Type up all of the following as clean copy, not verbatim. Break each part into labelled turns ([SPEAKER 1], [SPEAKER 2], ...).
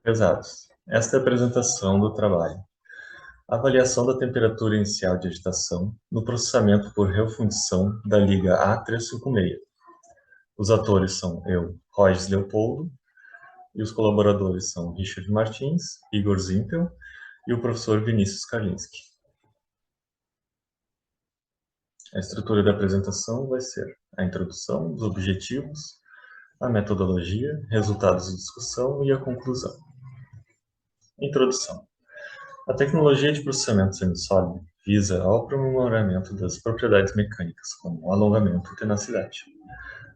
[SPEAKER 1] Pesados. Esta é a apresentação do trabalho. Avaliação da temperatura inicial de agitação no processamento por refundição da liga A356. Os atores são eu, Rogers Leopoldo, e os colaboradores são Richard Martins, Igor Zimpel e o professor Vinícius Karlinski. A estrutura da apresentação vai ser a introdução, os objetivos, a metodologia, resultados de discussão e a conclusão. Introdução. A tecnologia de processamento semissólido visa ao aprimoramento das propriedades mecânicas, como alongamento e tenacidade,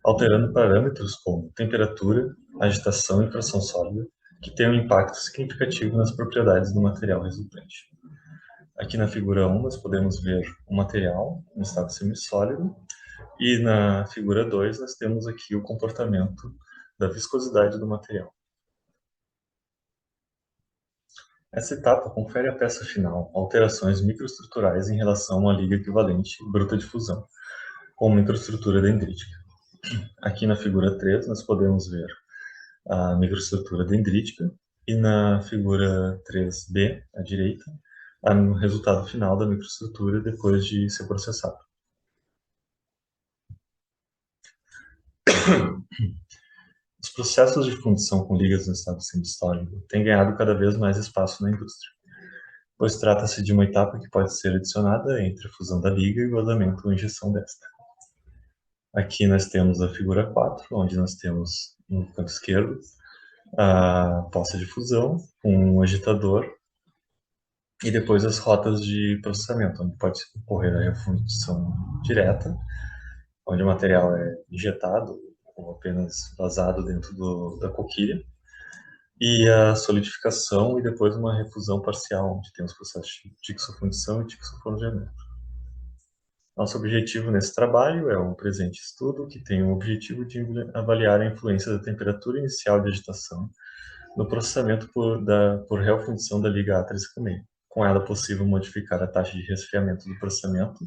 [SPEAKER 1] alterando parâmetros como temperatura, agitação e tração sólida, que têm um impacto significativo nas propriedades do material resultante. Aqui na figura 1 nós podemos ver o material em estado semissólido, e na figura 2 nós temos aqui o comportamento da viscosidade do material. Essa etapa confere à peça final alterações microestruturais em relação a uma liga equivalente bruta de fusão, com microestrutura dendrítica. Aqui na figura 3 nós podemos ver a microestrutura dendrítica e na figura 3b, à direita, o resultado final da microestrutura depois de ser processado. Os processos de fundição com ligas no estado semissólido têm ganhado cada vez mais espaço na indústria, pois trata-se de uma etapa que pode ser adicionada entre a fusão da liga e o vazamento ou injeção desta. Aqui nós temos a figura 4, onde nós temos no canto esquerdo a poça de fusão com um agitador e depois as rotas de processamento, onde pode ocorrer a refundição direta, onde o material é injetado ou apenas vazado dentro da coquilha, e a solidificação e depois uma refusão parcial, onde temos processos de tixofundição e tixoforjamento. Nosso objetivo nesse trabalho é um presente estudo que tem o objetivo de avaliar a influência da temperatura inicial de agitação no processamento por refundição da liga A356. Com ela é possível modificar a taxa de resfriamento do processamento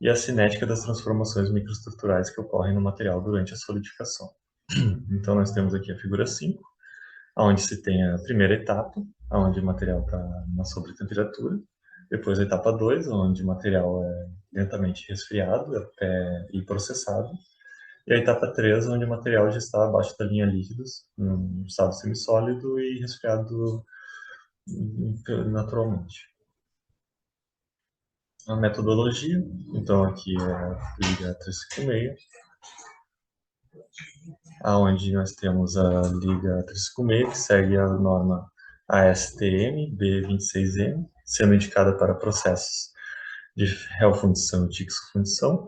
[SPEAKER 1] e a cinética das transformações microestruturais que ocorrem no material durante a solidificação. Então, nós temos aqui a figura 5, onde se tem a primeira etapa, onde o material está na sobretemperatura, depois a etapa 2, onde o material é lentamente resfriado até ir processado, e a etapa 3, onde o material já está abaixo da linha líquidos, no estado semissólido e resfriado naturalmente. A metodologia, então aqui é a liga 356, onde nós temos a liga 356, que segue a norma ASTM B26M, sendo indicada para processos de refundição e tixofundição,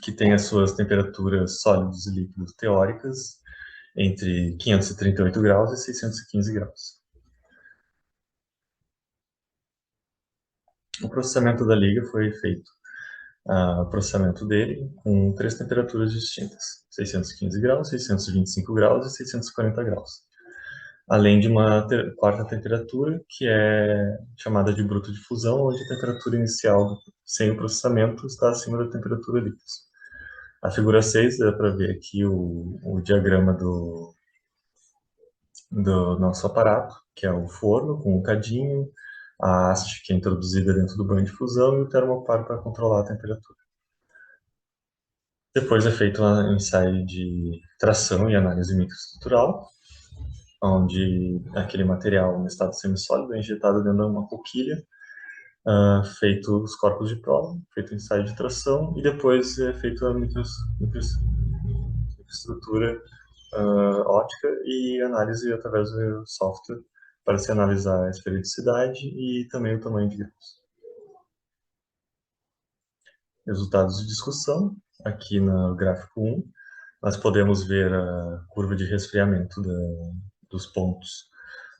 [SPEAKER 1] que tem as suas temperaturas sólidos e líquidos teóricas entre 538 graus e 615 graus. O processamento da liga foi feito, o processamento dele com 3 temperaturas distintas, 615 graus, 625 graus e 640 graus. Além de uma quarta temperatura, que é chamada de bruto de fusão, onde a temperatura inicial sem o processamento está acima da temperatura líquida. A figura 6 dá para ver aqui o diagrama do nosso aparato, que é o forno com o cadinho, a haste que é introduzida dentro do banho de fusão e o termopar para controlar a temperatura. Depois é feito um ensaio de tração e análise microestrutural, onde aquele material no estado semissólido é injetado dentro de uma coquilha, feito os corpos de prova, feito o ensaio de tração e depois é feito a microestrutura óptica e análise através do software para se analisar a esfericidade e também o tamanho de grãos. Resultados de discussão. Aqui no gráfico 1, nós podemos ver a curva de resfriamento dos pontos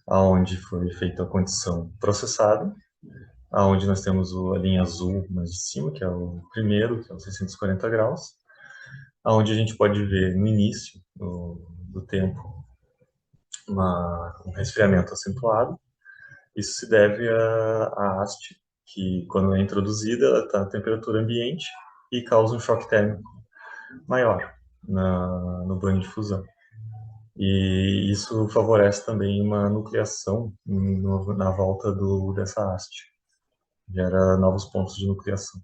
[SPEAKER 1] aonde foi feita a condição processada, aonde nós temos a linha azul mais de cima, que é o primeiro, que é os 640 graus, aonde a gente pode ver no início do tempo um resfriamento acentuado. Isso se deve à haste, que quando é introduzida, ela está a temperatura ambiente e causa um choque térmico maior no banho de fusão. E isso favorece também uma nucleação na volta dessa haste, gera novos pontos de nucleação.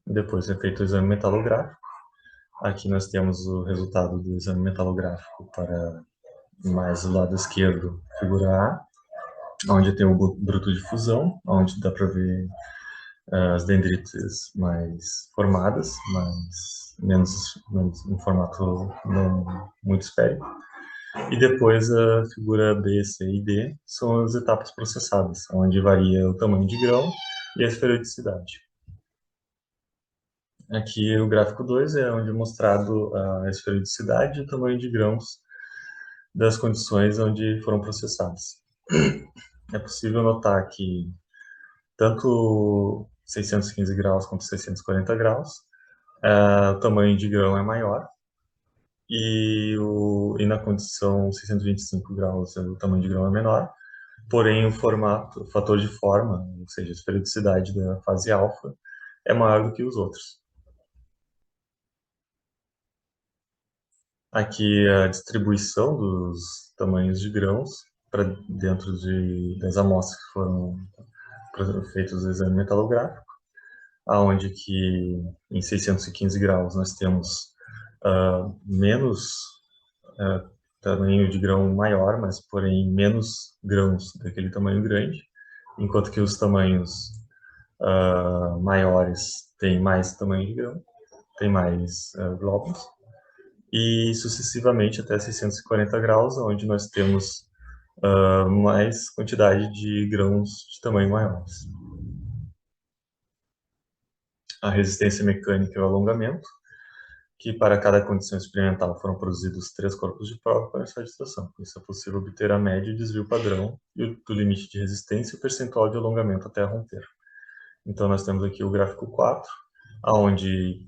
[SPEAKER 1] Depois é feito o exame metalográfico. Aqui nós temos o resultado do exame metalográfico para mais o lado esquerdo, figura A, onde tem o bruto de fusão, onde dá para ver as dendritas mais formadas, mas menos em formato não muito esférico. E depois a figura B, C e D são as etapas processadas, onde varia o tamanho de grão e a esferodicidade. Aqui o gráfico 2 é onde é mostrado a esferodicidade e o tamanho de grãos das condições onde foram processadas. É possível notar que tanto 615 graus quanto 640 graus, o tamanho de grão é maior, e na condição 625 graus o tamanho de grão é menor, porém o fator de forma, ou seja, a esfericidade da fase alfa, é maior do que os outros. Aqui a distribuição dos tamanhos de grãos para dentro das amostras que foram feitas no exame metalográfico, aonde que em 615 graus nós temos menos tamanho de grão maior, mas porém menos grãos daquele tamanho grande, enquanto que os tamanhos maiores têm mais tamanho de grão, têm mais glóbulos, e sucessivamente até 640 graus, onde nós temos mais quantidade de grãos de tamanho maiores. A resistência mecânica e o alongamento, que para cada condição experimental foram produzidos 3 corpos de prova para essa estação. Com isso é possível obter a média e desvio padrão do limite de resistência e o percentual de alongamento até romper. Então nós temos aqui o gráfico 4, onde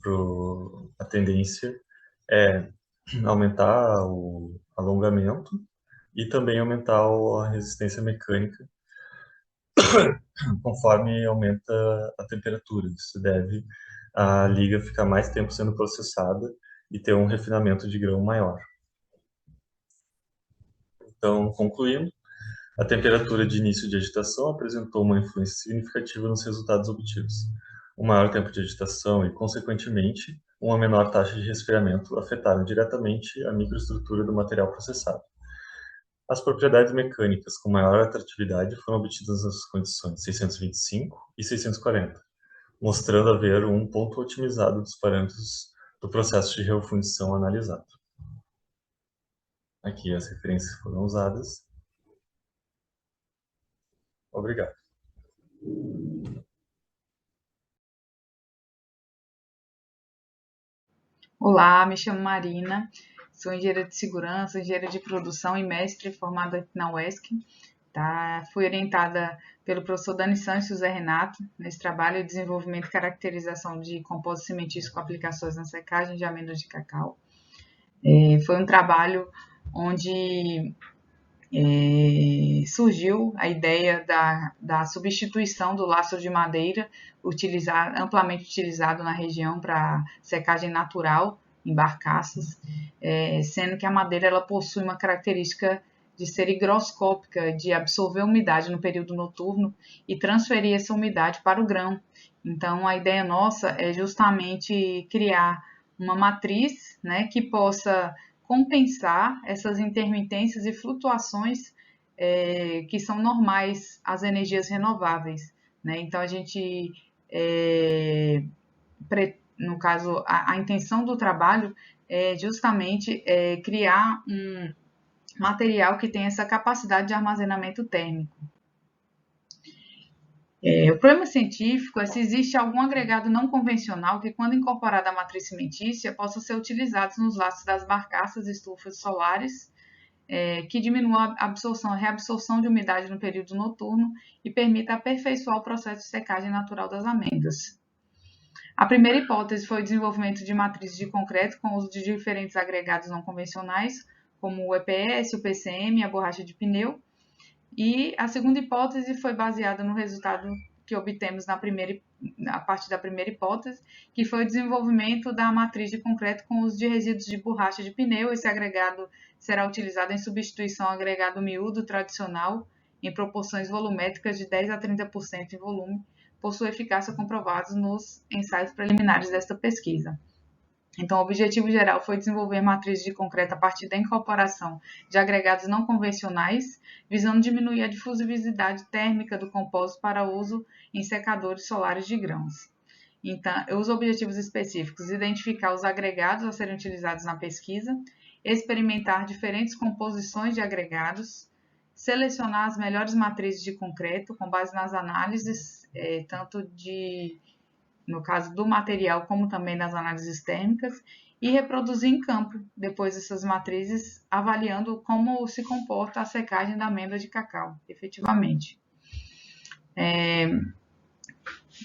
[SPEAKER 1] a tendência é aumentar o alongamento e também aumentar a resistência mecânica conforme aumenta a temperatura. Isso deve a liga ficar mais tempo sendo processada e ter um refinamento de grão maior. Então, concluindo, a temperatura de início de agitação apresentou uma influência significativa nos resultados obtidos. Um maior tempo de agitação e, consequentemente, uma menor taxa de resfriamento afetaram diretamente a microestrutura do material processado. As propriedades mecânicas com maior atratividade foram obtidas nas condições 625 e 640, mostrando haver um ponto otimizado dos parâmetros do processo de refundição analisado. Aqui as referências foram usadas. Obrigado.
[SPEAKER 2] Olá, me chamo Marina, sou engenheira de segurança, engenheira de produção e mestre formada aqui na UESC. Tá? Fui orientada pelo professor Dani Santos e José Renato nesse trabalho de desenvolvimento e caracterização de compostos cimentícios com aplicações na secagem de amêndoas de cacau. Foi um trabalho onde surgiu a ideia da substituição do laço de madeira, amplamente utilizado na região para secagem natural em barcaças, sendo que a madeira ela possui uma característica de ser higroscópica, de absorver umidade no período noturno e transferir essa umidade para o grão. Então, a ideia nossa é justamente criar uma matriz, né, que possa compensar essas intermitências e flutuações que são normais às energias renováveis. Né? Então, a gente, no caso, a intenção do trabalho é justamente criar um material que tenha essa capacidade de armazenamento térmico. O problema científico é se existe algum agregado não convencional que, quando incorporado à matriz cimentícia, possa ser utilizado nos laços das barcaças e estufas solares, que diminua a reabsorção de umidade no período noturno e permita aperfeiçoar o processo de secagem natural das amêndoas. A primeira hipótese foi o desenvolvimento de matrizes de concreto com o uso de diferentes agregados não convencionais, como o EPS, o PCM e a borracha de pneu. E a segunda hipótese foi baseada no resultado que obtemos na primeira a partir da primeira hipótese, que foi o desenvolvimento da matriz de concreto com uso de resíduos de borracha de pneu. Esse agregado será utilizado em substituição ao agregado miúdo tradicional, em proporções volumétricas de 10 a 30% em volume, por sua eficácia comprovada nos ensaios preliminares desta pesquisa. Então, o objetivo geral foi desenvolver matrizes de concreto a partir da incorporação de agregados não convencionais, visando diminuir a difusividade térmica do compósito para uso em secadores solares de grãos. Então, os objetivos específicos: identificar os agregados a serem utilizados na pesquisa, experimentar diferentes composições de agregados, selecionar as melhores matrizes de concreto com base nas análises, tanto no caso do material, como também nas análises térmicas, e reproduzir em campo, depois dessas matrizes, avaliando como se comporta a secagem da amêndoa de cacau, efetivamente.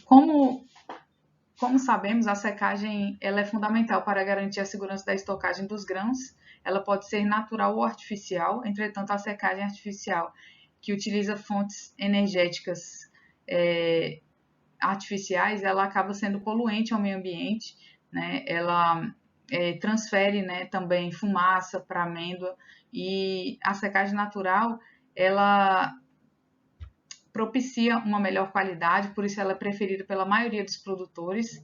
[SPEAKER 2] Como sabemos, a secagem ela é fundamental para garantir a segurança da estocagem dos grãos. Ela pode ser natural ou artificial. Entretanto, a secagem artificial, que utiliza fontes energéticas artificiais, ela acaba sendo poluente ao meio ambiente, né? Ela transfere, né, também fumaça para a amêndoa, e a secagem natural, ela propicia uma melhor qualidade, por isso ela é preferida pela maioria dos produtores.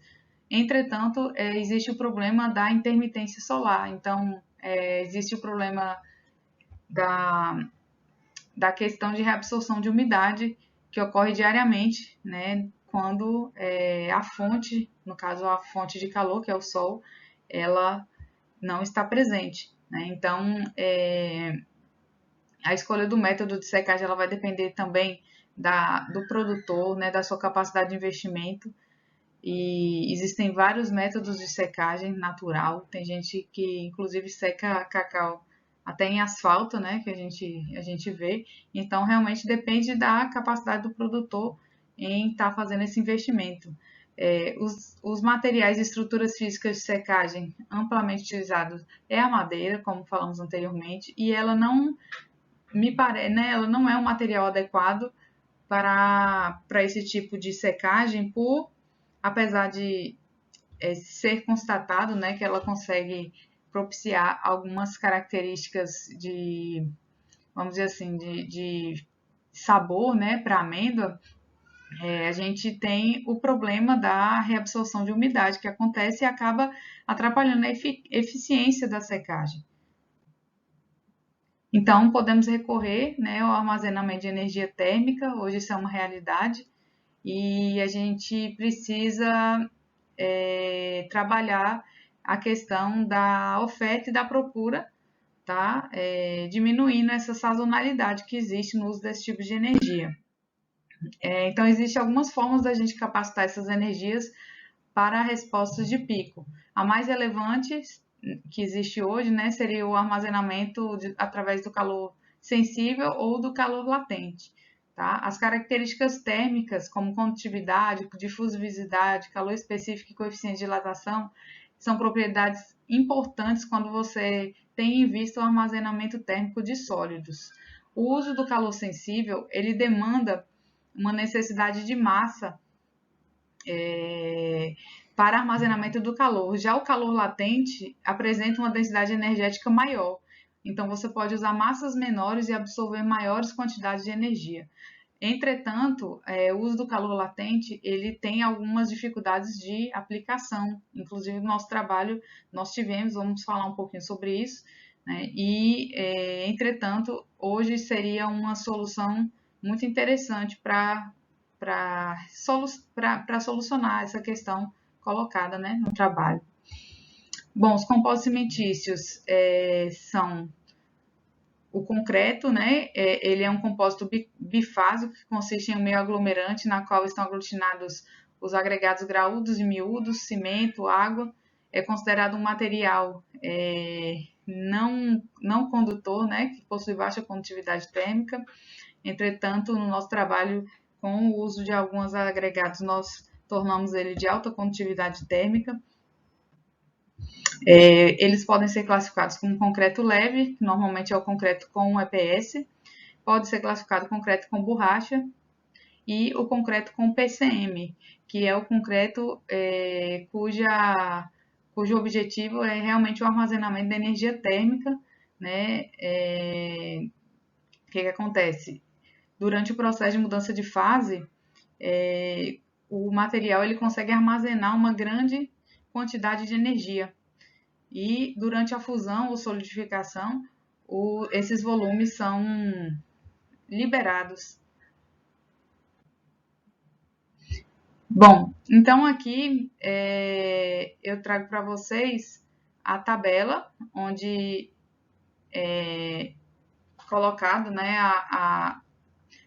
[SPEAKER 2] Entretanto, existe o problema da intermitência solar, então existe o problema da questão de reabsorção de umidade, que ocorre diariamente, né, quando a fonte, no caso a fonte de calor, que é o sol, ela não está presente, né? Então, a escolha do método de secagem ela vai depender também do produtor, né, da sua capacidade de investimento, e existem vários métodos de secagem natural. Tem gente que inclusive seca cacau até em asfalto, né, que a gente vê. Então, realmente depende da capacidade do produtor em estar fazendo esse investimento. Os materiais e estruturas físicas de secagem amplamente utilizados é a madeira, como falamos anteriormente, e ela não né, ela não é um material adequado para esse tipo de secagem, apesar de ser constatado, né, que ela consegue propiciar algumas características de, vamos dizer assim, de sabor, né, para a amêndoa. A gente tem o problema da reabsorção de umidade que acontece e acaba atrapalhando a eficiência da secagem. Então, podemos recorrer, né, ao armazenamento de energia térmica. Hoje isso é uma realidade e a gente precisa trabalhar a questão da oferta e da procura, tá? Diminuindo essa sazonalidade que existe no uso desse tipo de energia. Então, existem algumas formas da gente capacitar essas energias para respostas de pico. A mais relevante que existe hoje, né, seria o armazenamento através do calor sensível ou do calor latente. Tá? As características térmicas, como condutividade, difusividade, calor específico e coeficiente de dilatação, são propriedades importantes quando você tem em vista o armazenamento térmico de sólidos. O uso do calor sensível, ele demanda uma necessidade de massa para armazenamento do calor. Já o calor latente apresenta uma densidade energética maior. Então, você pode usar massas menores e absorver maiores quantidades de energia. Entretanto, o uso do calor latente, ele tem algumas dificuldades de aplicação. Inclusive, no nosso trabalho, nós vamos falar um pouquinho sobre isso, né? E, entretanto, hoje seria uma solução muito interessante para solucionar essa questão colocada, né, no trabalho. Bom, os compostos cimentícios são o concreto, né? Ele é um compósito bifásico que consiste em um meio aglomerante na qual estão aglutinados os agregados graúdos e miúdos, cimento, água. É considerado um material não condutor, né? Que possui baixa condutividade térmica. Entretanto, no nosso trabalho, com o uso de alguns agregados, nós tornamos ele de alta condutividade térmica. Eles podem ser classificados como concreto leve, que normalmente é o concreto com EPS, pode ser classificado concreto com borracha, e o concreto com PCM, que é o concreto cujo objetivo é realmente o armazenamento de energia térmica, né? O que acontece? Durante o processo de mudança de fase, o material ele consegue armazenar uma grande quantidade de energia. E durante a fusão ou solidificação, esses volumes são liberados. Bom, então aqui eu trago para vocês a tabela onde é colocado, né, a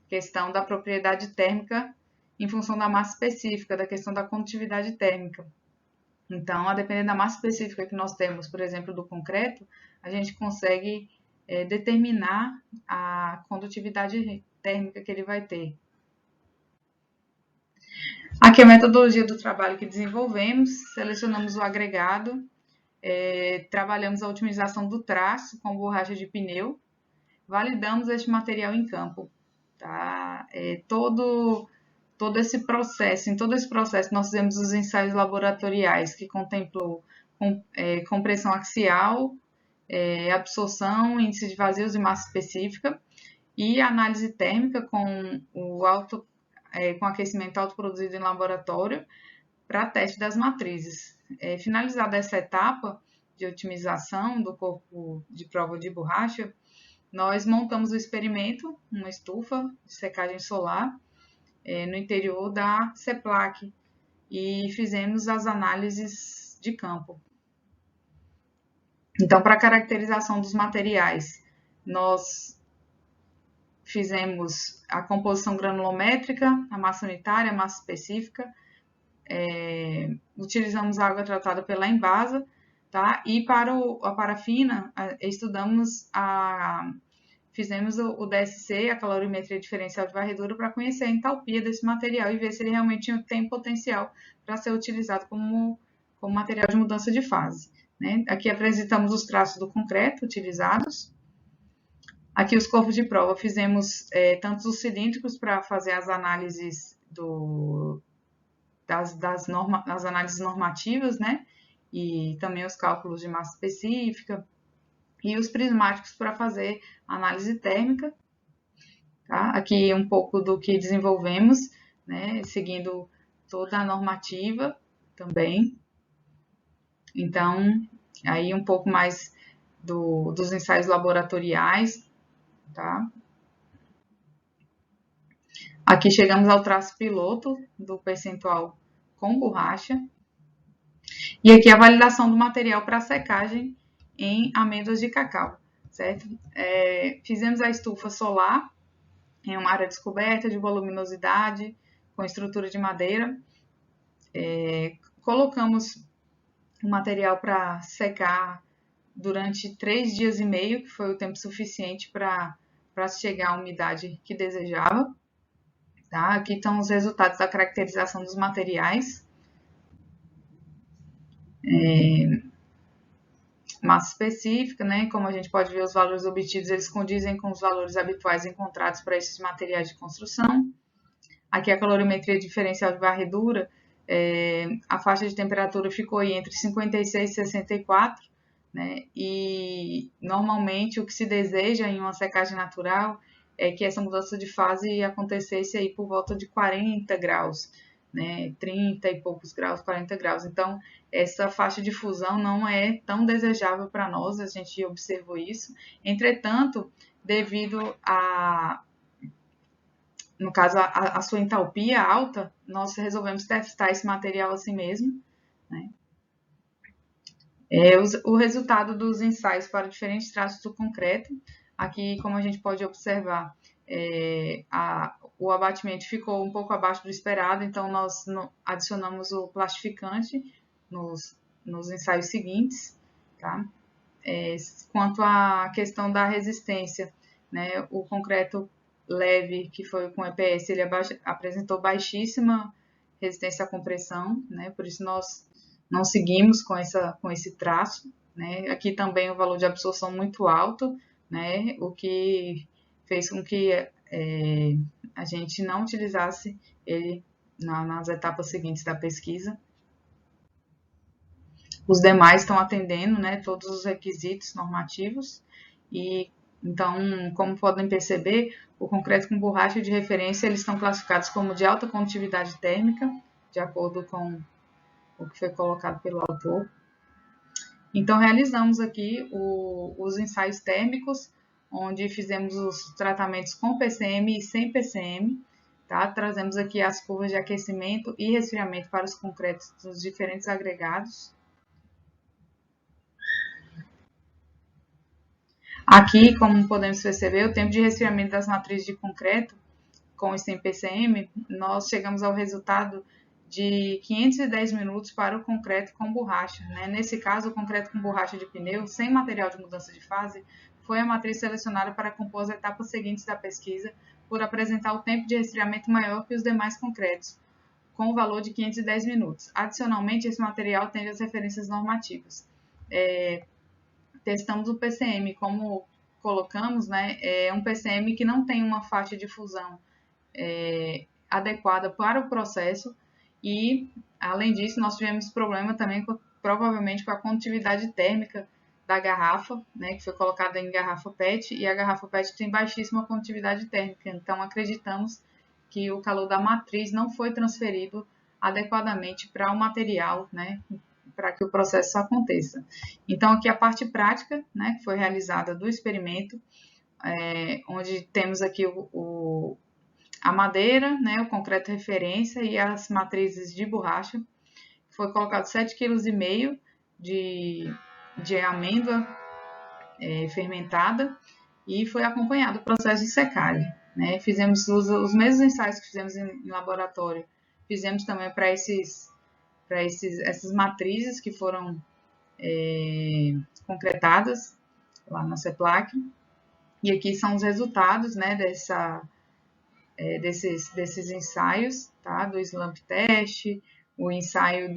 [SPEAKER 2] questão da propriedade térmica em função da massa específica, da questão da condutividade térmica. Então, a depender da massa específica que nós temos, por exemplo, do concreto, a gente consegue determinar a condutividade térmica que ele vai ter. Aqui é a metodologia do trabalho que desenvolvemos, selecionamos o agregado, trabalhamos a otimização do traço com borracha de pneu, validamos este material em campo. Tá? Todo esse processo, em todo esse processo nós fizemos os ensaios laboratoriais que contemplou compressão axial, absorção, índice de vazios e massa específica e análise térmica com com aquecimento autoproduzido em laboratório para teste das matrizes. Finalizada essa etapa de otimização do corpo de prova de borracha, nós montamos o experimento, uma estufa de secagem solar, no interior da CEPLAC e fizemos as análises de campo. Então, para a caracterização dos materiais, nós fizemos a composição granulométrica, a massa unitária, a massa específica, utilizamos água tratada pela Embasa, tá? E para a parafina, fizemos o DSC, a calorimetria diferencial de varredura, para conhecer a entalpia desse material e ver se ele realmente tem potencial para ser utilizado como material de mudança de fase. Né? Aqui apresentamos os traços do concreto utilizados. Aqui os corpos de prova, fizemos tanto os cilíndricos para fazer as análises das análises normativas, né? E também os cálculos de massa específica, e os prismáticos para fazer análise térmica. Tá? Aqui um pouco do que desenvolvemos, né? Seguindo toda a normativa também. Então, aí um pouco mais dos ensaios laboratoriais. Tá? Aqui chegamos ao traço piloto do percentual com borracha. E aqui a validação do material para secagem em amêndoas de cacau, certo? Fizemos a estufa solar em uma área descoberta de voluminosidade, com estrutura de madeira. Colocamos o material para secar durante 3 dias e meio, que foi o tempo suficiente para chegar à umidade que desejava. Tá? Aqui estão os resultados da caracterização dos materiais. Massa específica, né? Como a gente pode ver, os valores obtidos eles condizem com os valores habituais encontrados para esses materiais de construção. Aqui a calorimetria diferencial de varredura, a faixa de temperatura ficou aí entre 56 e 64, né? E normalmente o que se deseja em uma secagem natural é que essa mudança de fase acontecesse aí por volta de 40 graus, né? 30 e poucos graus, 40 graus. Então, essa faixa de fusão não é tão desejável para nós, a gente observou isso. Entretanto, devido no caso, a sua entalpia alta, nós resolvemos testar esse material assim mesmo, né? O resultado dos ensaios para diferentes traços do concreto. Aqui, como a gente pode observar, o abatimento ficou um pouco abaixo do esperado, então nós adicionamos o plastificante nos ensaios seguintes. Tá? Quanto à questão da resistência, né, o concreto leve, que foi com EPS, ele apresentou baixíssima resistência à compressão, né, por isso nós não seguimos com esse traço. Né? Aqui também o valor de absorção muito alto, né, o que fez com que a gente não utilizasse ele nas etapas seguintes da pesquisa. Os demais estão atendendo, né, todos os requisitos normativos e, então, como podem perceber, o concreto com borracha de referência, eles estão classificados como de alta condutividade térmica, de acordo com o que foi colocado pelo autor. Então, realizamos aqui os ensaios térmicos, onde fizemos os tratamentos com PCM e sem PCM, tá? Trazemos aqui as curvas de aquecimento e resfriamento para os concretos dos diferentes agregados. Aqui, como podemos perceber, o tempo de resfriamento das matrizes de concreto com e sem PCM, nós chegamos ao resultado de 510 minutos para o concreto com borracha, né? Nesse caso, o concreto com borracha de pneu, sem material de mudança de fase, foi a matriz selecionada para compor as etapas seguintes da pesquisa, por apresentar o tempo de resfriamento maior que os demais concretos, com o valor de 510 minutos. Adicionalmente, esse material atende às referências normativas. Testamos o PCM, como colocamos, né? É um PCM que não tem uma faixa de fusão adequada para o processo e, além disso, nós tivemos problema também, provavelmente, com a condutividade térmica da garrafa, né, que foi colocada em garrafa PET, e a garrafa PET tem baixíssima condutividade térmica, então acreditamos que o calor da matriz não foi transferido adequadamente para o material, né, para que o processo aconteça. Então, aqui a parte prática, né, que foi realizada do experimento, onde temos aqui a madeira, né, o concreto referência e as matrizes de borracha. Foi colocado 7,5 kg de amêndoa fermentada e foi acompanhado o processo de secagem, né? Fizemos os mesmos ensaios que fizemos em laboratório, fizemos também para essas matrizes que foram concretadas lá na CEPLAC. E aqui são os resultados, né, desses ensaios, tá? Do slump test, o ensaio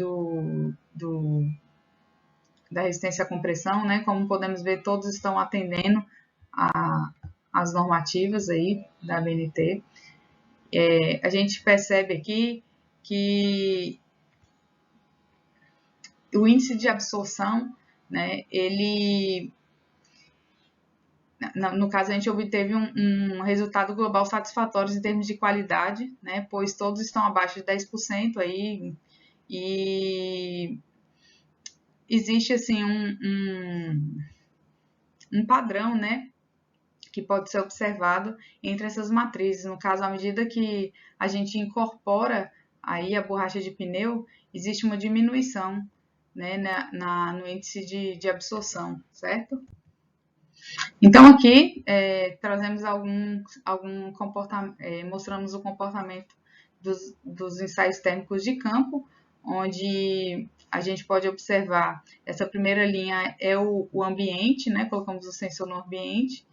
[SPEAKER 2] da resistência à compressão, né? Como podemos ver, todos estão atendendo as normativas aí da ABNT. A gente percebe aqui que o índice de absorção, né? No caso, a gente obteve um resultado global satisfatório em termos de qualidade, né? Pois todos estão abaixo de 10% aí, e existe assim um padrão, né, que pode ser observado entre essas matrizes. No caso, à medida que a gente incorpora aí a borracha de pneu, existe uma diminuição, né, no índice de absorção, certo? Então, aqui trazemos algum comportamento, mostramos o comportamento dos ensaios térmicos de campo, onde a gente pode observar, essa primeira linha é o ambiente, né? Colocamos o sensor no ambiente.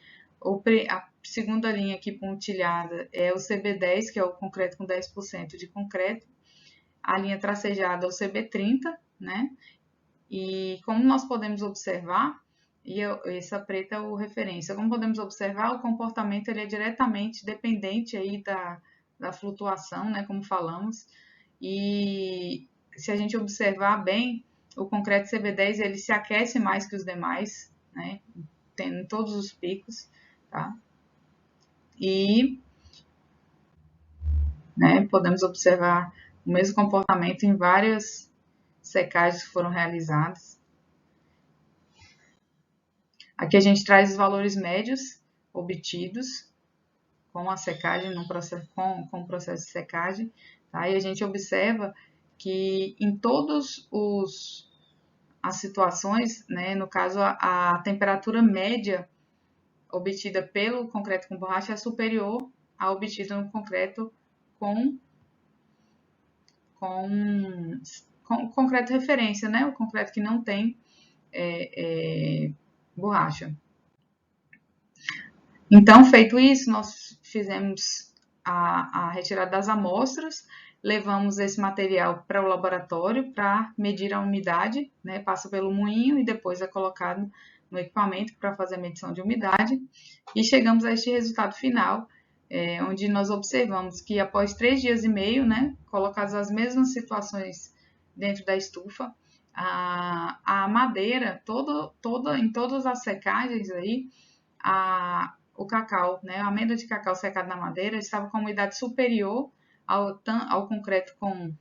[SPEAKER 2] A segunda linha aqui pontilhada é o CB10, que é o concreto com 10% de concreto. A linha tracejada é o CB30, né? E como nós podemos observar, e essa preta é o referência. Como podemos observar, o comportamento ele é diretamente dependente aí da flutuação, né, como falamos, e se a gente observar bem, o concreto CB10 ele se aquece mais que os demais, né, tendo todos os picos, tá? E, né, podemos observar o mesmo comportamento em várias secagens que foram realizadas. Aqui a gente traz os valores médios obtidos com a secagem, com o processo de secagem, tá? E a gente observa que em todas as situações, né, no caso a temperatura média obtida pelo concreto com borracha é superior à obtida no concreto com concreto referência, né? O concreto que não tem borracha. Então, feito isso, nós fizemos a retirada das amostras, levamos esse material para o laboratório para medir a umidade, né? Passa pelo moinho e depois é colocado no equipamento para fazer a medição de umidade. E chegamos a este resultado final, onde nós observamos que após 3 dias e meio, né, colocadas as mesmas situações dentro da estufa, a madeira, em todas as secagens aí, o cacau, né, a amêndoa de cacau secada na madeira estava com umidade superior ao concreto com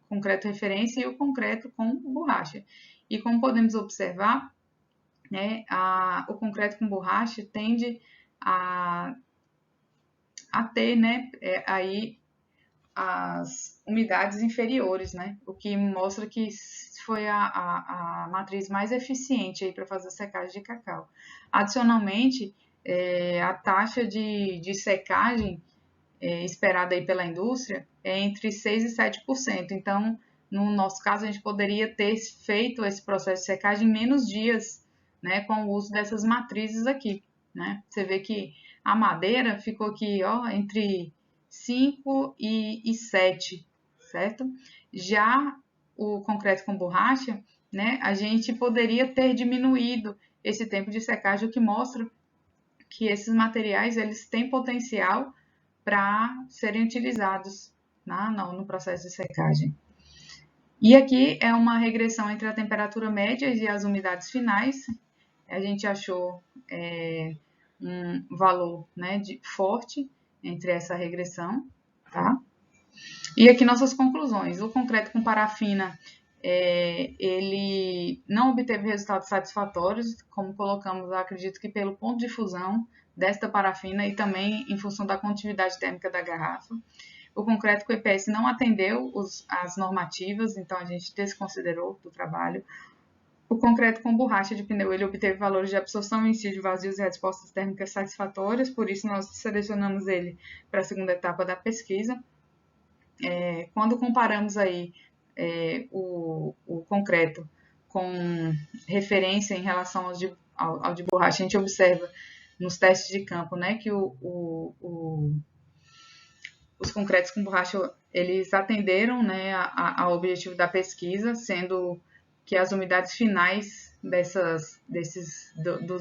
[SPEAKER 2] concreto referência e o concreto com borracha. E como podemos observar, né, o concreto com borracha tende a ter, né, aí as umidades inferiores, né, o que mostra que foi a matriz mais eficiente aí para fazer a secagem de cacau. Adicionalmente, a taxa de secagem esperada aí pela indústria é entre 6% e 7%. Então, no nosso caso, a gente poderia ter feito esse processo de secagem em menos dias, né, com o uso dessas matrizes aqui, né? Você vê que a madeira ficou aqui, ó, entre 5 e 7, certo? Já o concreto com borracha, né, a gente poderia ter diminuído esse tempo de secagem, o que mostra que esses materiais eles têm potencial para serem utilizados no processo de secagem. E aqui é uma regressão entre a temperatura média e as umidades finais. A gente achou um valor, né, forte entre essa regressão, tá? E aqui nossas conclusões. O concreto com parafina, ele não obteve resultados satisfatórios, como colocamos, acredito que pelo ponto de fusão desta parafina e também em função da condutividade térmica da garrafa. O concreto com EPS não atendeu as normativas, então a gente desconsiderou do trabalho. O concreto com borracha de pneu, ele obteve valores de absorção em si de vazios e respostas térmicas satisfatórias, por isso nós selecionamos ele para a segunda etapa da pesquisa. Quando comparamos aí o concreto com referência em relação ao de borracha, a gente observa nos testes de campo, né, que os concretos com borracha eles atenderam, né, ao objetivo da pesquisa, sendo que as umidades finais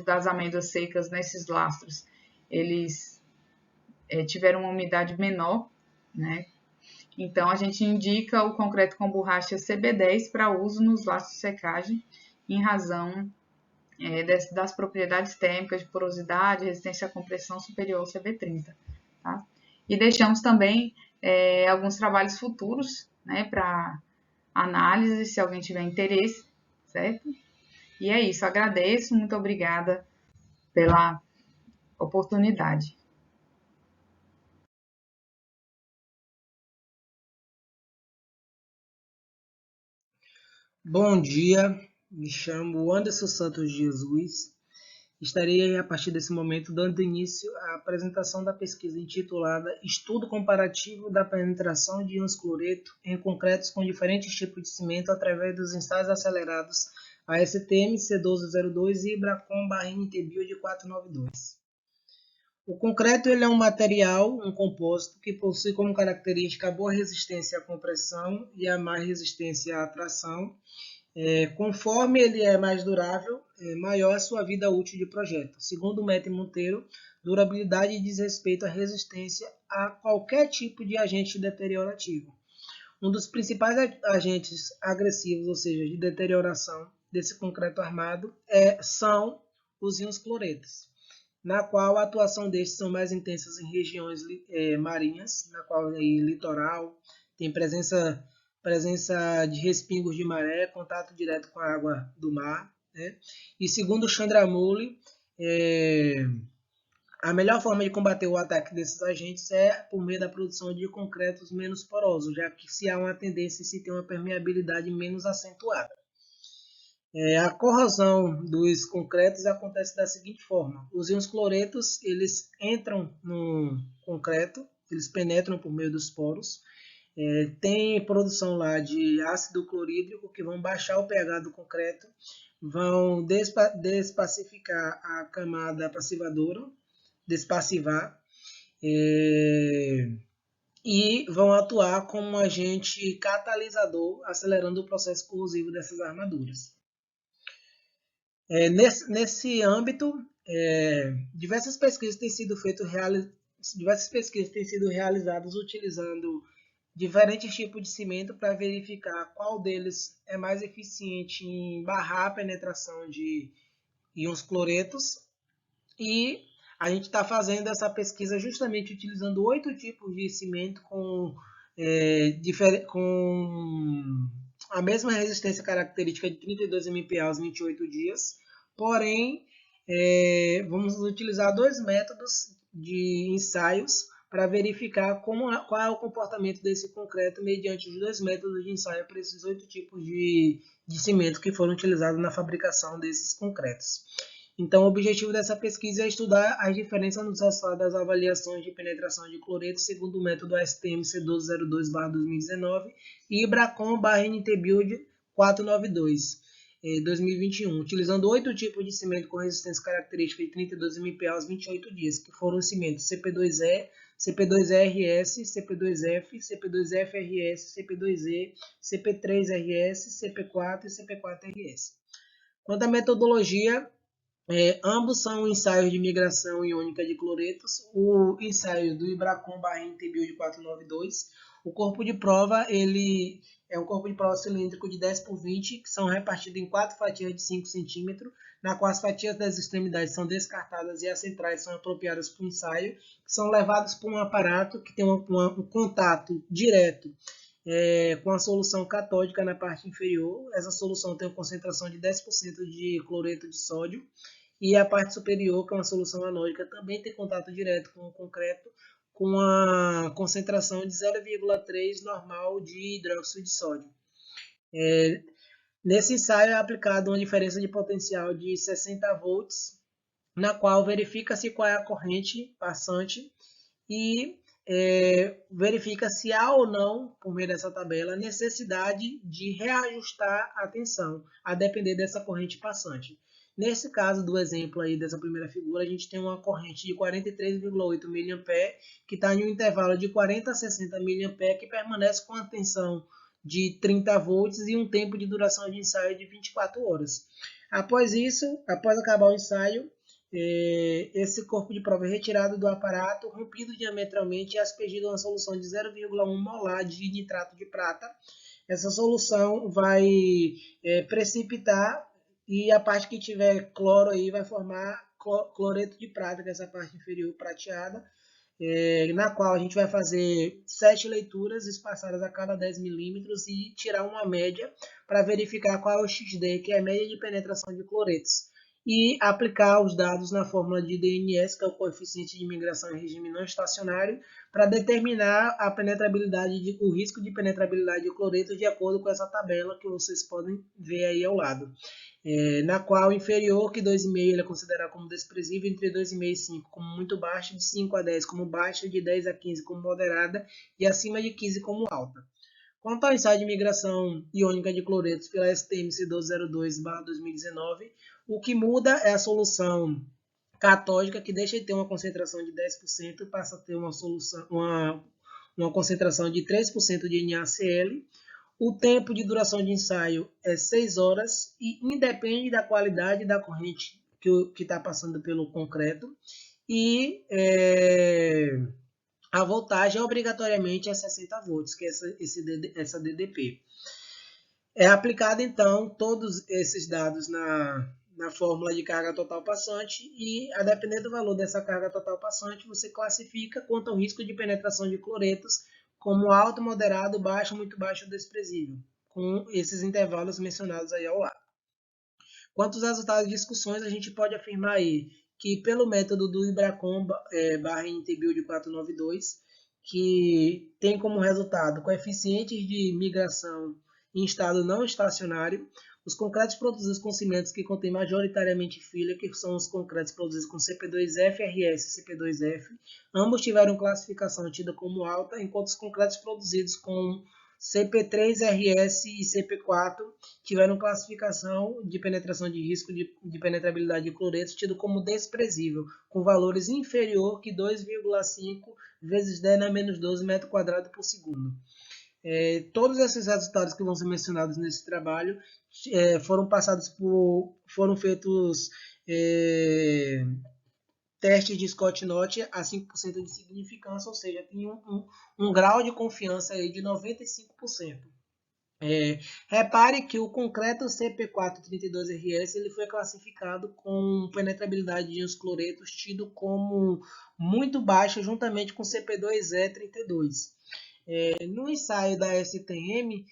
[SPEAKER 2] das amêndoas secas nesses lastros, eles tiveram uma umidade menor, né? Então, a gente indica o concreto com borracha CB10 para uso nos lastros de secagem, em razão das propriedades térmicas de porosidade, resistência à compressão superior ao CB30. Tá? E deixamos também alguns trabalhos futuros, né, para análise, se alguém tiver interesse, certo? E é isso, agradeço, muito obrigada pela oportunidade.
[SPEAKER 3] Bom dia, me chamo Anderson Santos Jesus. Estarei a partir desse momento dando início à apresentação da pesquisa intitulada Estudo Comparativo da Penetração de íons cloreto em concretos com diferentes tipos de cimento através dos ensaios acelerados ASTM C1202 e Ibracon /NTBio de 492. O concreto ele é um material, um composto, que possui como característica a boa resistência à compressão e a má resistência à tração. Conforme ele é mais durável, maior a sua vida útil de projeto. Segundo o Mete Monteiro, durabilidade diz respeito à resistência a qualquer tipo de agente deteriorativo. Um dos principais agentes agressivos, ou seja, de deterioração desse concreto armado, são os íons cloretos, na qual a atuação destes são mais intensas em regiões marinhas, na qual aí, litoral, tem presença de respingos de maré, contato direto com a água do mar. Né? E segundo Chandramouli, a melhor forma de combater o ataque desses agentes é por meio da produção de concretos menos porosos, já que se há uma tendência se tem uma permeabilidade menos acentuada. A corrosão dos concretos acontece da seguinte forma: os íons cloretos eles entram no concreto, eles penetram por meio dos poros, tem produção lá de ácido clorídrico que vão baixar o pH do concreto, vão despacificar a camada passivadora, despassivar, e vão atuar como um agente catalisador, acelerando o processo corrosivo dessas armaduras. Nesse âmbito, diversas pesquisas têm sido diversas pesquisas têm sido realizadas utilizando diferentes tipos de cimento para verificar qual deles é mais eficiente em barrar a penetração de íons cloretos. E a gente está fazendo essa pesquisa justamente utilizando 8 tipos de cimento com a mesma resistência característica de 32 MPa aos 28 dias, porém vamos utilizar 2 métodos de ensaios para verificar qual é o comportamento desse concreto mediante os 2 métodos de ensaio para esses 8 tipos de cimento que foram utilizados na fabricação desses concretos. Então, o objetivo dessa pesquisa é estudar as diferenças nos resultados das avaliações de penetração de cloreto segundo o método ASTM C1202/2019 e IBRACON/NTBuild 492, 2021, utilizando 8 tipos de cimento com resistência característica de 32 MPa aos 28 dias, que foram os cimentos CP2E, CP2RS, CP2F, CP2FRS, CP2E, CP3RS, CP4 e CP4RS. Quanto à metodologia, ambos são ensaios de migração iônica de cloretos. O ensaio do IBRACON/NTBuild 492, o corpo de prova ele é um corpo de prova cilíndrico de 10×20, que são repartidos em 4 fatias de 5 cm, na qual as fatias das extremidades são descartadas e as centrais são apropriadas para o ensaio, que são levadas por um aparato que tem um contato direto com a solução catódica na parte inferior. Essa solução tem uma concentração de 10% de cloreto de sódio, e a parte superior, que é uma solução anódica, também tem contato direto com o concreto, com a concentração de 0,3 normal de hidróxido de sódio. Nesse ensaio é aplicada uma diferença de potencial de 60 volts, na qual verifica-se qual é a corrente passante e verifica se há ou não, por meio dessa tabela, necessidade de reajustar a tensão, a depender dessa corrente passante. Nesse caso do exemplo aí dessa primeira figura, a gente tem uma corrente de 43,8 mA que está em um intervalo de 40 a 60 mA que permanece com a tensão de 30 volts e um tempo de duração de ensaio de 24 horas. Após isso, após acabar o ensaio, esse corpo de prova é retirado do aparato, rompido diametralmente e aspergido uma solução de 0,1 molar de nitrato de prata. Essa solução vai precipitar e a parte que tiver cloro aí vai formar cloreto de prata, que é essa parte inferior prateada, na qual a gente vai fazer 7 leituras espaçadas a cada 10 milímetros e tirar uma média para verificar qual é o XD, que é a média de penetração de cloretos, e aplicar os dados na fórmula de DNS, que é o coeficiente de migração em regime não estacionário, para determinar a penetrabilidade, o risco de penetrabilidade de cloreto de acordo com essa tabela que vocês podem ver aí ao lado. Na qual inferior que 2,5 ele é considerado como desprezível, entre 2,5 e 5 como muito baixa, de 5 a 10 como baixa, de 10 a 15 como moderada e acima de 15 como alta. Quanto ao ensaio de migração iônica de cloretos pela STM C1202/2019, o que muda é a solução catódica, que deixa de ter uma concentração de 10% e passa a ter uma concentração de 3% de NaCl. O tempo de duração de ensaio é 6 horas e independe da qualidade da corrente que está passando pelo concreto. E a voltagem obrigatoriamente é 60 volts, que é essa DDP. É aplicado, então, todos esses dados na fórmula de carga total passante e, a depender do valor dessa carga total passante, você classifica quanto ao risco de penetração de cloretos como alto, moderado, baixo, muito baixo ou desprezível, com esses intervalos mencionados aí ao lado. Quanto aos resultados de discussões, a gente pode afirmar aí que pelo método do IBRACON/NTBuild 492, que tem como resultado coeficientes de migração em estado não estacionário, os concretos produzidos com cimentos que contêm majoritariamente filha, que são os concretos produzidos com CP2FRS e CP2F, ambos tiveram classificação tida como alta, enquanto os concretos produzidos com CP3RS e CP4 tiveram classificação de penetração de risco de penetrabilidade de cloretos tido como desprezível, com valores inferior que 2,5 vezes 10 na menos 12 metros quadrados por segundo. Todos esses resultados que vão ser mencionados nesse trabalho foram feitos testes de Scott-Knott a 5% de significância, ou seja, tem um grau de confiança aí de 95%. Repare que o concreto CP432RS ele foi classificado com penetrabilidade de íons cloretos tido como muito baixa juntamente com CP2E32. No ensaio da STM,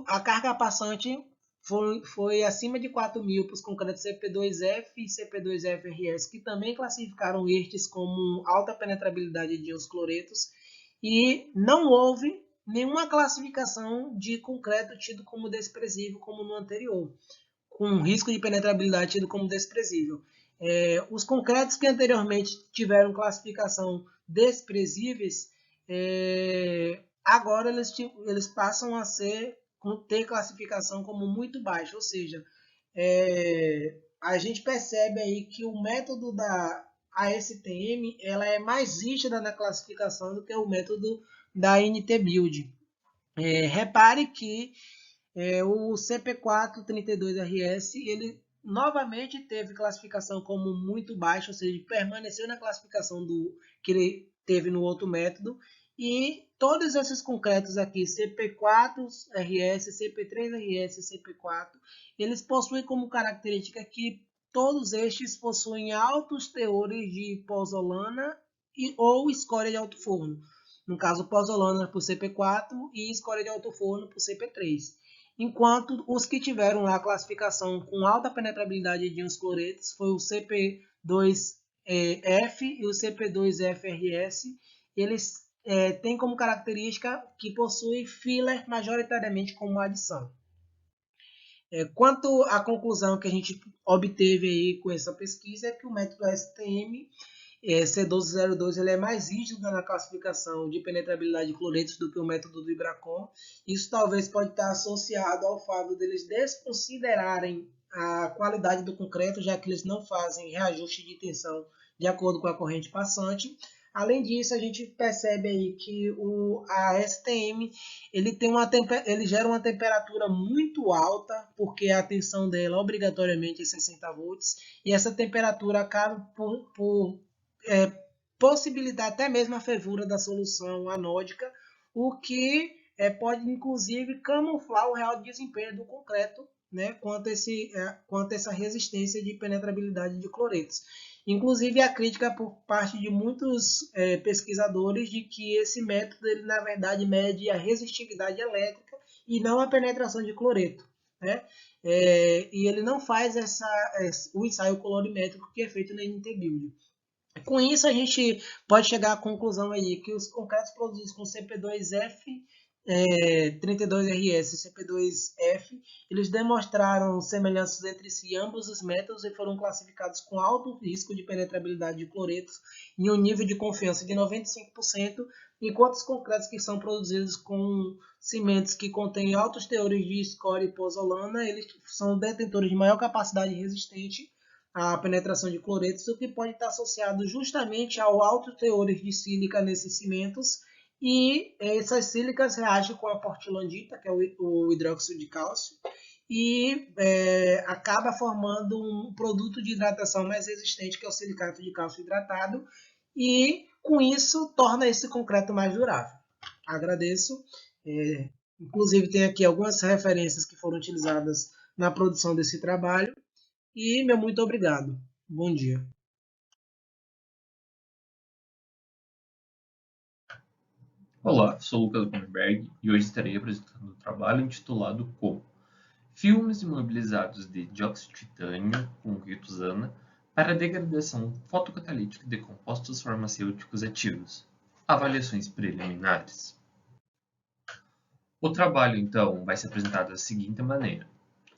[SPEAKER 3] a carga passante foi acima de 4.000 para os concretos CP2F e CP2FRS, que também classificaram estes como alta penetrabilidade de íons cloretos, e não houve nenhuma classificação de concreto tido como desprezível como no anterior, com risco de penetrabilidade tido como desprezível. Os concretos que anteriormente tiveram classificação desprezíveis, agora eles passam a ter classificação como muito baixa, ou seja, a gente percebe aí que o método da ASTM ela é mais rígida na classificação do que o método da NT-Build. Repare que o CP432RS ele novamente teve classificação como muito baixa, ou seja, permaneceu na classificação que ele teve no outro método, e todos esses concretos aqui, CP4RS, CP3RS e CP4, eles possuem como característica que todos estes possuem altos teores de pozolana ou escória de alto forno. No caso, pozolana por CP4 e escória de alto forno por CP3. Enquanto os que tiveram a classificação com alta penetrabilidade de íons cloretos foi o CP2F e o CP2FRS. Eles têm como característica que possuem filler majoritariamente como adição. Quanto à conclusão que a gente obteve aí com essa pesquisa é que o método STM C1202 ele é mais rígido na classificação de penetrabilidade de cloretos do que o método do Ibracon. Isso talvez pode estar associado ao fato deles desconsiderarem a qualidade do concreto, já que eles não fazem reajuste de tensão de acordo com a corrente passante. Além disso, a gente percebe aí que a STM ele gera uma temperatura muito alta, porque a tensão dela obrigatoriamente é 60 volts, e essa temperatura acaba por possibilitar até mesmo a fervura da solução anódica, o que pode inclusive camuflar o real desempenho do concreto, né, quanto a essa resistência de penetrabilidade de cloretos. Inclusive a crítica por parte de muitos pesquisadores de que esse método ele na verdade mede a resistividade elétrica e não a penetração de cloreto, né? E ele não faz o ensaio colorimétrico que é feito na NT-Build. Com isso, a gente pode chegar à conclusão aí que os concretos produzidos com CP2F, 32RS e CP2F, eles demonstraram semelhanças entre si ambos os métodos e foram classificados com alto risco de penetrabilidade de cloretos em um nível de confiança de 95%, enquanto os concretos que são produzidos com cimentos que contêm altos teores de escória e pozolana, eles são detentores de maior capacidade resistente à penetração de cloretos, o que pode estar associado justamente ao alto teores de sílica nesses cimentos, e essas sílicas reagem com a portlandita, que é o hidróxido de cálcio, e acaba formando um produto de hidratação mais resistente, que é o silicato de cálcio hidratado, e com isso torna esse concreto mais durável. Agradeço. Inclusive tem aqui algumas referências que foram utilizadas na produção desse trabalho, e meu muito obrigado. Bom dia.
[SPEAKER 4] Olá, sou Lucas Bomberg e hoje estarei apresentando um trabalho intitulado como Filmes imobilizados de dióxido de titânio com ritosana para degradação fotocatalítica de compostos farmacêuticos ativos. Avaliações preliminares. O trabalho, então, vai ser apresentado da seguinte maneira: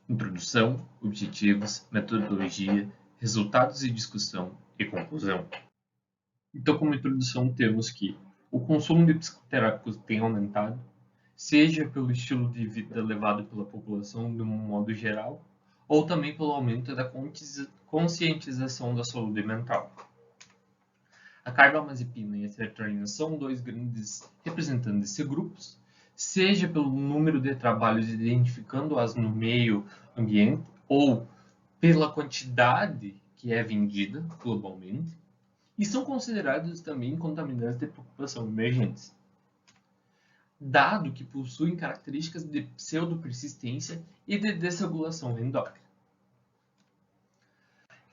[SPEAKER 4] introdução, objetivos, metodologia, resultados e discussão e conclusão. Então, como introdução, temos que o consumo de psicoterápicos tem aumentado, seja pelo estilo de vida levado pela população de um modo geral, ou também pelo aumento da conscientização da saúde mental. A carbamazepina e a sertralina são dois grandes representantes desses grupos, seja pelo número de trabalhos identificando-as no meio ambiente, ou pela quantidade que é vendida globalmente. e são considerados também contaminantes de preocupação emergentes, dado que possuem características de pseudopersistência e de desregulação endócrina.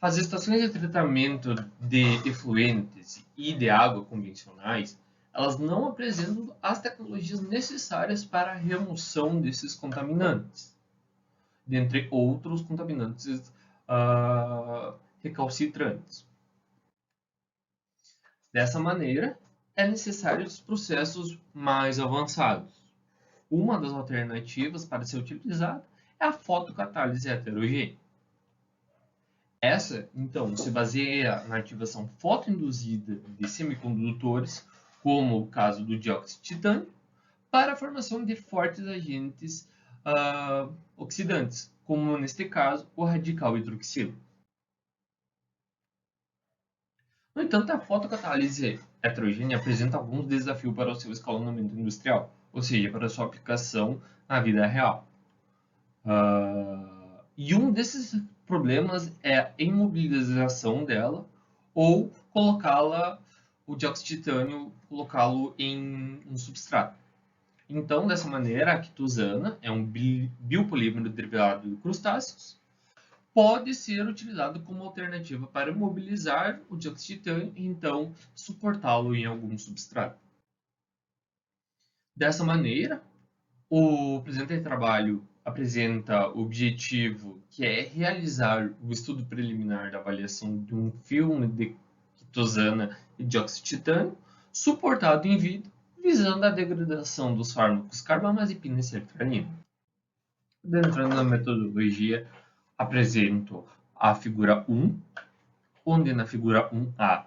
[SPEAKER 4] As estações de tratamento de efluentes e de água convencionais, elas não apresentam as tecnologias necessárias para a remoção desses contaminantes, dentre outros contaminantes recalcitrantes. Dessa maneira, é necessário os processos mais avançados. Uma das alternativas para ser utilizada é a fotocatálise heterogênea. Essa, então, se baseia na ativação fotoinduzida de semicondutores, como o caso do dióxido de titânio, para a formação de fortes agentes oxidantes, como neste caso o radical hidroxilo. No entanto, a fotocatálise heterogênea apresenta alguns desafios para o seu escalonamento industrial, ou seja, para a sua aplicação na vida real. E um desses problemas é a imobilização dela ou colocá-la, o dióxido de titânio, colocá-lo em um substrato. Então, dessa maneira, a quitosana é um biopolímero derivado de crustáceos, pode ser utilizado como alternativa para imobilizar o dióxido de titânio e então suportá-lo em algum substrato. Dessa maneira, o presente trabalho apresenta o objetivo que é realizar o estudo preliminar da avaliação de um filme de quitosana e dióxido de titânio suportado in vitro, visando a degradação dos fármacos carbamazepina e sertralina. Dentro da metodologia, apresento a figura 1, onde na figura 1A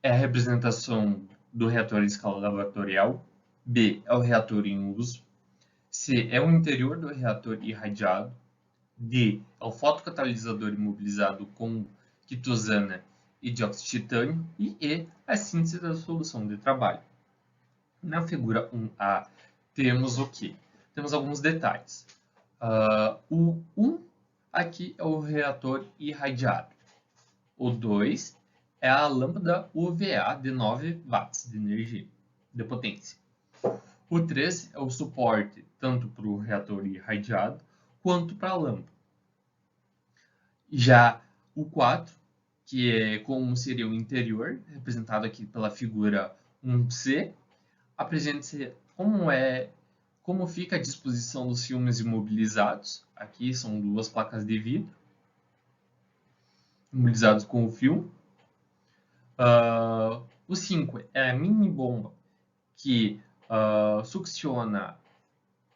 [SPEAKER 4] é a representação do reator em escala laboratorial, B é o reator em uso, C é o interior do reator irradiado, D é o fotocatalisador imobilizado com quitosana e dióxido de titânio, e E a síntese da solução de trabalho. Na figura 1A temos o quê? Temos alguns detalhes. O 1 aqui é o reator irradiado. O 2 é a lâmpada UVA de 9 watts de energia, de potência. O 3 é o suporte tanto para o reator irradiado quanto para a lâmpada. Já o 4, que é como seria o interior, representado aqui pela figura 1C, apresenta-se como fica a disposição dos filmes imobilizados. Aqui são duas placas de vidro imobilizados com o filme. O 5 é a mini bomba que succiona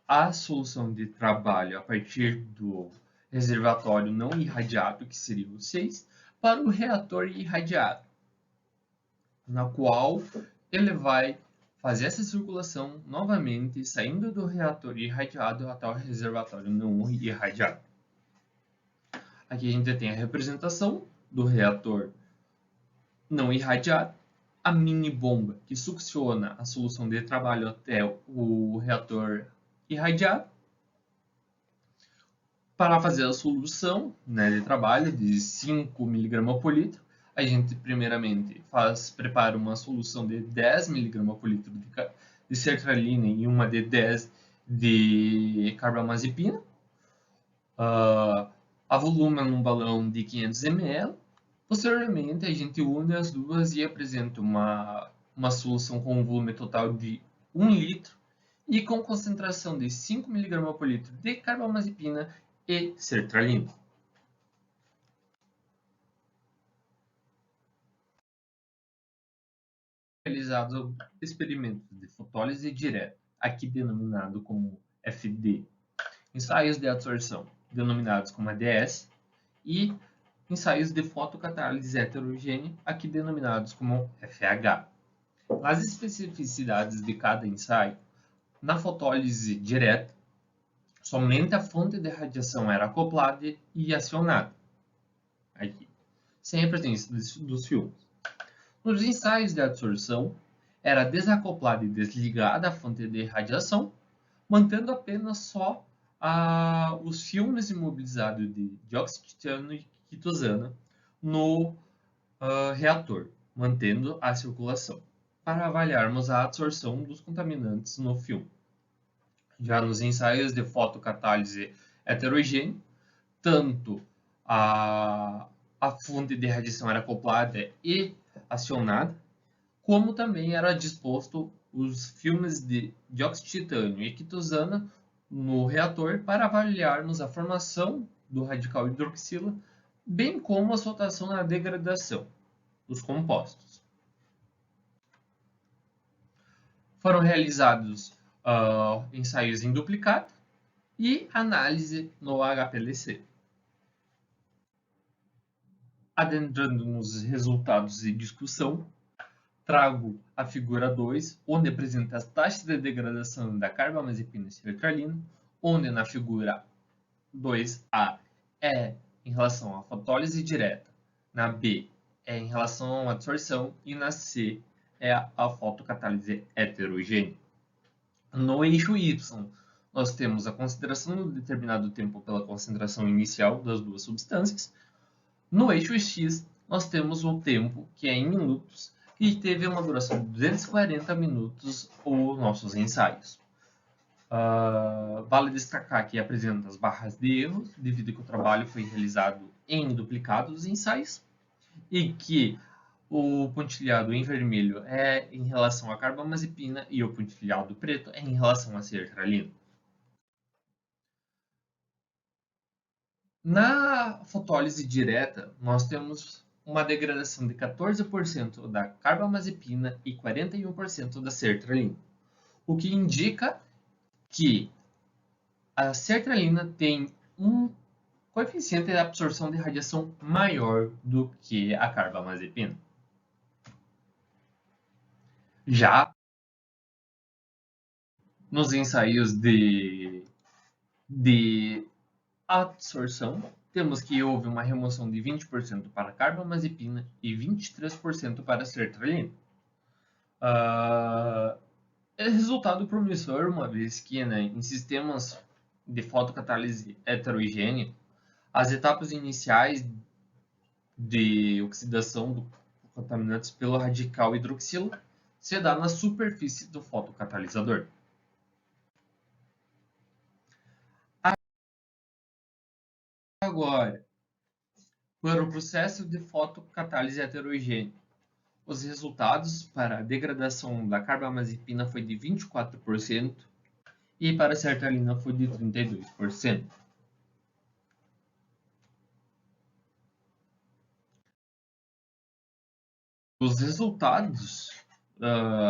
[SPEAKER 4] a solução de trabalho a partir do reservatório não irradiado, que seria o 6, para o reator irradiado, na qual ele vai fazer essa circulação novamente, saindo do reator irradiado até o reservatório não irradiado. Aqui a gente tem a representação do reator não irradiado, a mini bomba que succiona a solução de trabalho até o reator irradiado, para fazer a solução de trabalho de 5 mg por litro. A gente primeiramente prepara uma solução de 10 mg por litro de sertralina e uma de 10 de carbamazepina. Avoluma num balão de 500 ml. Posteriormente, a gente une as duas e apresenta uma solução com um volume total de 1 litro e com concentração de 5 mg por litro de carbamazepina e sertralina. Realizados experimentos de fotólise direta, aqui denominado como FD, ensaios de absorção, denominados como ADS, e ensaios de fotocatálise heterogênea, aqui denominados como FH. As especificidades de cada ensaio, na fotólise direta, somente a fonte de radiação era acoplada e acionada, aqui, sem a presença dos filmes. Nos ensaios de absorção, era desacoplada e desligada a fonte de radiação, mantendo apenas só os filmes imobilizados de dióxido de titânio e quitosana no reator. mantendo a circulação, para avaliarmos a absorção dos contaminantes no filme. Já nos ensaios de fotocatálise heterogênea, tanto a fonte de radiação era acoplada e acionada, como também era disposto os filmes de dióxido de titânio e quitosana no reator para avaliarmos a formação do radical hidroxila, bem como a soltação na degradação dos compostos. Foram realizados ensaios em duplicado e análise no HPLC. Adentrando nos resultados de discussão, trago a figura 2, onde apresenta as taxas de degradação da carbamazepina e sertralina, onde na figura 2A é em relação à fotólise direta, na B é em relação à absorção e na C é a fotocatálise heterogênea. No eixo Y, nós temos a consideração do determinado tempo pela concentração inicial das duas substâncias. No eixo X, nós temos o tempo, que é em minutos, e teve uma duração de 240 minutos os nossos ensaios. Vale destacar que apresenta as barras de erros, devido que o trabalho foi realizado em duplicado dos ensaios, e que o pontilhado em vermelho é em relação à carbamazepina e o pontilhado preto é em relação à sertralina. Na fotólise direta, nós temos uma degradação de 14% da carbamazepina e 41% da sertralina, o que indica que a sertralina tem um coeficiente de absorção de radiação maior do que a carbamazepina. Já nos ensaios de absorção, temos que houve uma remoção de 20% para a carbamazepina e 23% para a sertralina. É resultado promissor, uma vez que em sistemas de fotocatálise heterogênea, as etapas iniciais de oxidação dos contaminantes pelo radical hidroxila se dá na superfície do fotocatalisador. Agora, para o processo de fotocatálise heterogênea, os resultados para a degradação da carbamazepina foi de 24% e para a sertralina foi de 32%. Os resultados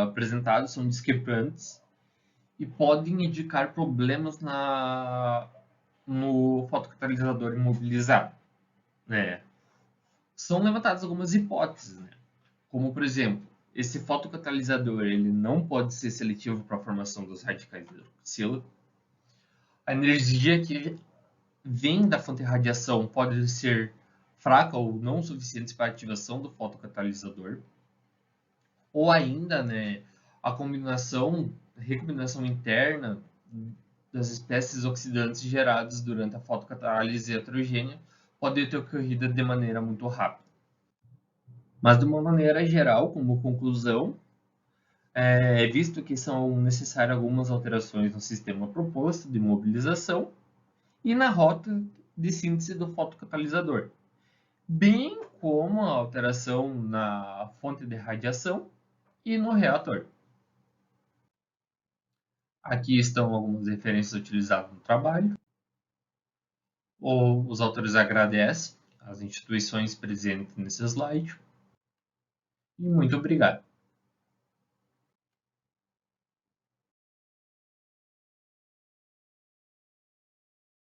[SPEAKER 4] apresentados são discrepantes e podem indicar problemas no fotocatalisador imobilizado. São levantadas algumas hipóteses, como por exemplo, esse fotocatalisador ele não pode ser seletivo para a formação dos radicais hidroxila. A energia que vem da fonte de radiação pode ser fraca ou não suficiente para a ativação do fotocatalisador. Ou ainda, a recombinação interna das espécies oxidantes geradas durante a fotocatálise heterogênea pode ter ocorrido de maneira muito rápida. Mas, de uma maneira geral, como conclusão, é visto que são necessárias algumas alterações no sistema proposto de mobilização e na rota de síntese do fotocatalisador, bem como a alteração na fonte de radiação e no reator. Aqui estão algumas referências utilizadas no trabalho. Os autores agradecem as instituições presentes nesse slide. E muito obrigado.